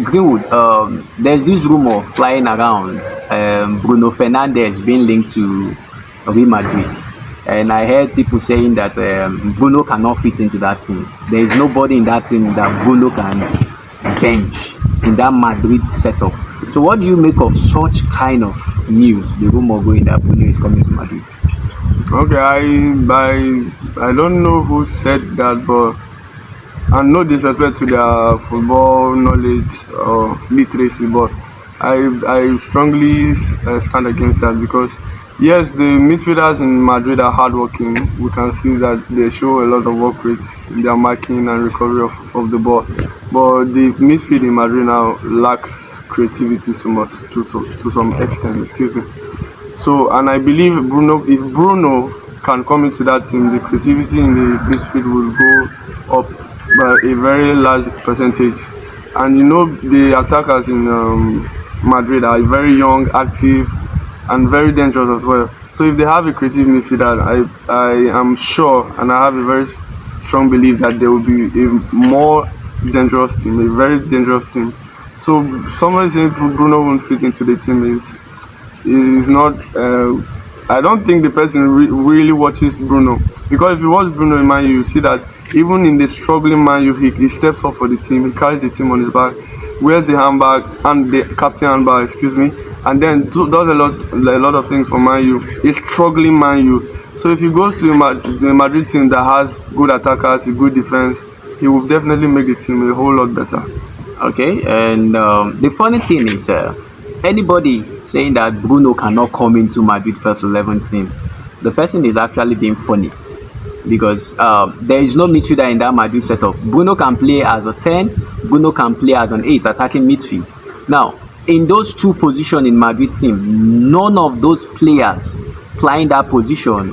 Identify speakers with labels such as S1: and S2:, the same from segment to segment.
S1: Greenwood, there's this rumor flying around, Bruno Fernandes being linked to Real Madrid. And I heard people saying that Bruno cannot fit into that team. There is nobody in that team that Bruno can bench in that Madrid setup. So what do you make of such kind of news, the rumor going that Bruno is coming to Madrid?
S2: Okay, I don't know who said that, but and no disrespect to their football knowledge or literacy, but I strongly stand against that because yes, the midfielders in Madrid are hardworking. We can see that they show a lot of work rates in their marking and recovery of the ball, but the midfield in Madrid now lacks creativity so much to some extent. Excuse me. So, and I believe if Bruno can come into that team, the creativity in the midfield will go up by a very large percentage. And you know, the attackers in Madrid are very young, active, and very dangerous as well. So if they have a creative midfielder, I am sure, and I have a very strong belief that there will be a more dangerous team, a very dangerous team. So somebody saying Bruno won't fit into the team is not. I don't think the person really watches Bruno, because if you watch Bruno in Man U, you see that even in the struggling Man U, he steps up for the team. He carries the team on his back, wears the handbag and the captain handbag, excuse me, and then does a lot of things for Man U. He's struggling Man U. So if he goes to the Madrid team that has good attackers, a good defense, he will definitely make the team a whole lot better.
S1: Okay, and the funny thing is, anybody saying that Bruno cannot come into Madrid first 11 team, the person is actually being funny, because there is no midfielder in that Madrid setup. Bruno can play as a 10, Bruno can play as an 8, attacking midfield. Now, in those two positions in Madrid team, none of those players playing that position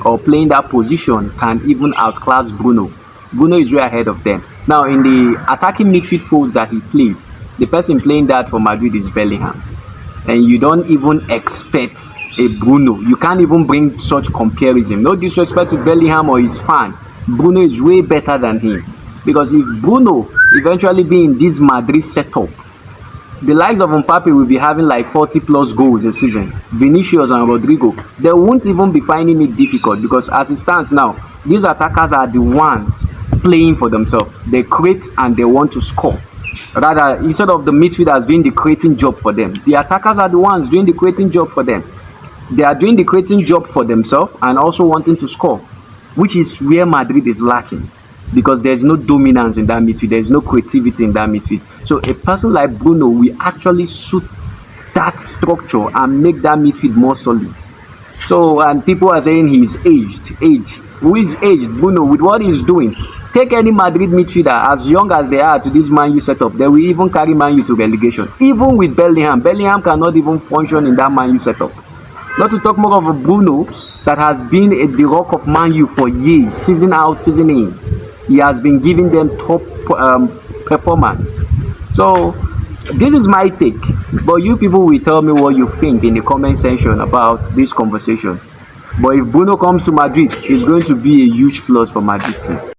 S1: can even outclass Bruno. Bruno is way ahead of them. Now, in the attacking midfield roles that he plays, the person playing that for Madrid is Bellingham. And you don't even expect a Bruno. You can't even bring such comparison. No disrespect to Bellingham or his fan. Bruno is way better than him. Because if Bruno eventually be in this Madrid setup, the likes of Mbappe will be having like 40 plus goals a season. Vinicius and Rodrigo, they won't even be finding it difficult, because as it stands now, these attackers are the ones playing for themselves. They create and they want to score. Rather, instead of the midfielders doing the creating job for them, the attackers are the ones doing the creating job for them. They are doing the creating job for themselves and also wanting to score, which is where Madrid is lacking, because there's no dominance in that midfield, there's no creativity in that midfield. So a person like Bruno will actually suit that structure and make that midfield more solid. So, and people are saying he's aged. Who is aged? Bruno, with what he's doing. Take any Madrid midfielder, as young as they are, to this Man U setup, they will even carry Man U to relegation. Even with Bellingham cannot even function in that Man U setup. Not to talk more of a Bruno that has been the rock of Man U for years, season out, season in. He has been giving them top performance. So this is my take, but you people will tell me what you think in the comment section about this conversation. But if Bruno comes to Madrid, it's going to be a huge plus for Madrid team.